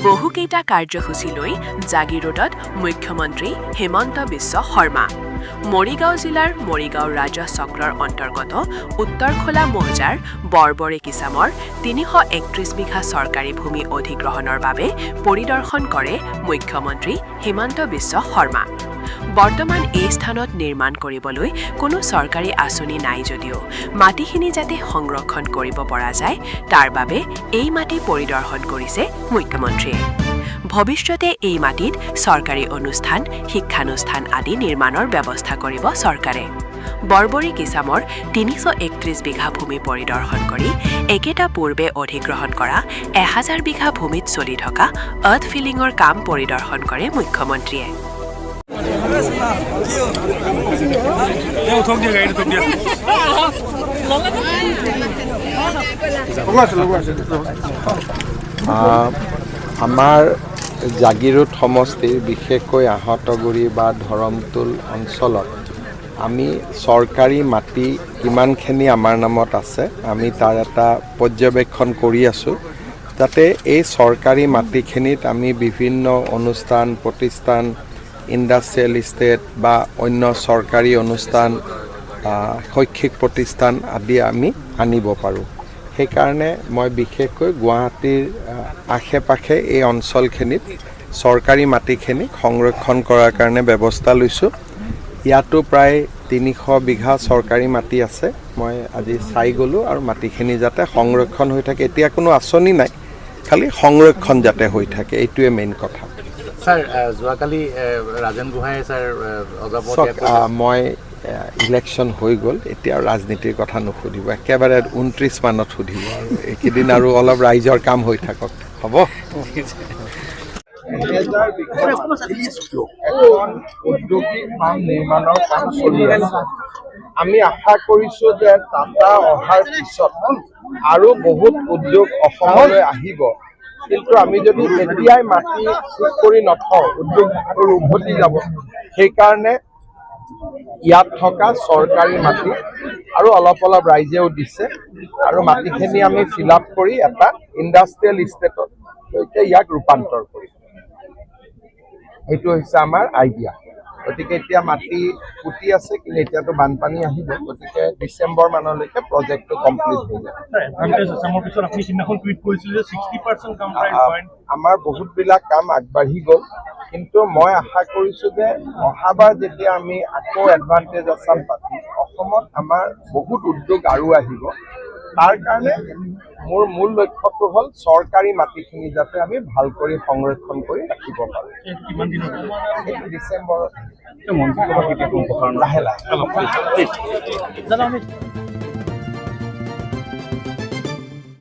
বহুকেইটা কাৰ্যসূচী লৈ জাগিৰোডত মুখ্যমন্ত্ৰী হিমন্ত বিশ্ব শৰ্মা। মৰিগাঁও জিলাৰ মৰিগাঁও ৰাজহ চক্ৰৰ অন্তৰ্গত উত্তৰখোলা মৌজাৰ বৰবৰে কিচামৰ ৩৩১ বিঘা চৰকাৰী ভূমি অধিগ্ৰহণৰ বাবে পৰিদৰ্শন কৰে মুখ্যমন্ত্ৰী হিমন্ত বিশ্ব শৰ্মা। বৰ্তমান এই স্থানত নিৰ্মাণ কৰিবলৈ কোনো চৰকাৰী আঁচনি নাই যদিও মাটিখিনি যাতে সংৰক্ষণ কৰিব পৰা যায় তাৰ বাবে এই মাটি পৰিদৰ্শন কৰিছে মুখ্যমন্ত্ৰীয়ে। ভৱিষ্যতে এই মাটিত চৰকাৰী অনুষ্ঠান, শিক্ষানুষ্ঠান আদি নিৰ্মাণৰ ব্যৱস্থা কৰিব চৰকাৰে। বৰবৰী কিচামৰ ৩৩১ বিঘা ভূমি পৰিদৰ্শন কৰি একেটা পূৰ্বে অধিগ্ৰহণ কৰা ১০০০ বিঘা ভূমিত চলি থকা আৰ্থ ফিলিঙৰ কাম পৰিদৰ্শন কৰে মুখ্যমন্ত্ৰীয়ে। আমাৰ জাগিৰোড সমষ্টিৰ বিশেষকৈ আহঁতগুৰি বা ধৰমটোল অঞ্চলত আমি চৰকাৰী মাটি কিমানখিনি আমাৰ নামত আছে আমি তাৰ এটা পৰ্যবেক্ষণ কৰি আছোঁ, যাতে এই চৰকাৰী মাটিখিনিত আমি বিভিন্ন অনুষ্ঠান প্ৰতিষ্ঠান, ইণ্ডাষ্ট্ৰিয়েল ইষ্টেট বা অন্য চৰকাৰী অনুষ্ঠান, শৈক্ষিক প্ৰতিষ্ঠান আদি আমি আনিব পাৰোঁ। সেইকাৰণে মই বিশেষকৈ গুৱাহাটীৰ আশে পাশে এই অঞ্চলখিনিত চৰকাৰী মাটিখিনি সংৰক্ষণ কৰাৰ কাৰণে ব্যৱস্থা লৈছোঁ। ইয়াতো প্ৰায় ৩০০ বিঘা চৰকাৰী মাটি আছে। মই আজি চাই গ'লোঁ আৰু মাটিখিনি যাতে সংৰক্ষণ হৈ থাকে। এতিয়া কোনো আঁচনি নাই, খালি সংৰক্ষণ যাতে হৈ থাকে, এইটোৱে মেইন কথা। ছাৰ, যোৱাকালি ৰাজেন গোহাঁই ছাৰ মই ইলেকশ্যন হৈ গ'ল, এতিয়া ৰাজনীতিৰ কথা নুসুধিব, একেবাৰে ২৯ মানত সুধিব আৰু এইকেইদিন আৰু অলপ ৰাইজৰ কাম হৈ থাকক, হ'ব? উদ্যোগিক ফাৰ্ম নিৰ্মাণৰ কাম চলি আছে। আমি আশা কৰিছোঁ যে টাটা অহাৰ পিছত আৰু বহুত উদ্যোগ অসমলৈ আহিব, কিন্তু আমি যদি এতিয়াই মাটি ঠিক কৰি নথওঁ উদ্যোগ আৰু উভতি যাব। সেইকাৰণে ইয়াত থকা চৰকাৰী মাটি আৰু অলপ অলপ ৰাইজেও দিছে আৰু মাটিখিনি আমি ফিল আপ কৰি এটা ইণ্ডাষ্ট্ৰিয়েল ইষ্টেটলৈকে ইয়াক ৰূপান্তৰ কৰিম। এইটো হৈছে আমাৰ আইডিয়া। গতিকে এতিয়া মাটি পুতি আছে, কিন্তু এতিয়াতো বানপানী আহিব, গতিকে ডিচেম্বৰ মানলৈকে প্ৰজেক্টটো কমপ্লিট হৈ যাব। আমাৰ বহুতবিলাক কাম আগবাঢ়ি গ'ল, কিন্তু মই আশা কৰিছোঁ যে অহাবাৰ যেতিয়া আমি আকৌ এডভান্টেজ আছাম পাতিম, অসমত আমাৰ বহুত উদ্যোগ আৰু আহিব। তাৰ কাৰণে মোৰ মূল লক্ষ্যটো হ'ল চৰকাৰী মাটিখিনি যাতে আমি ভাল কৰি সংৰক্ষণ কৰি ৰাখিব পাৰোঁ। ডিচেম্বৰত লাহে লাহে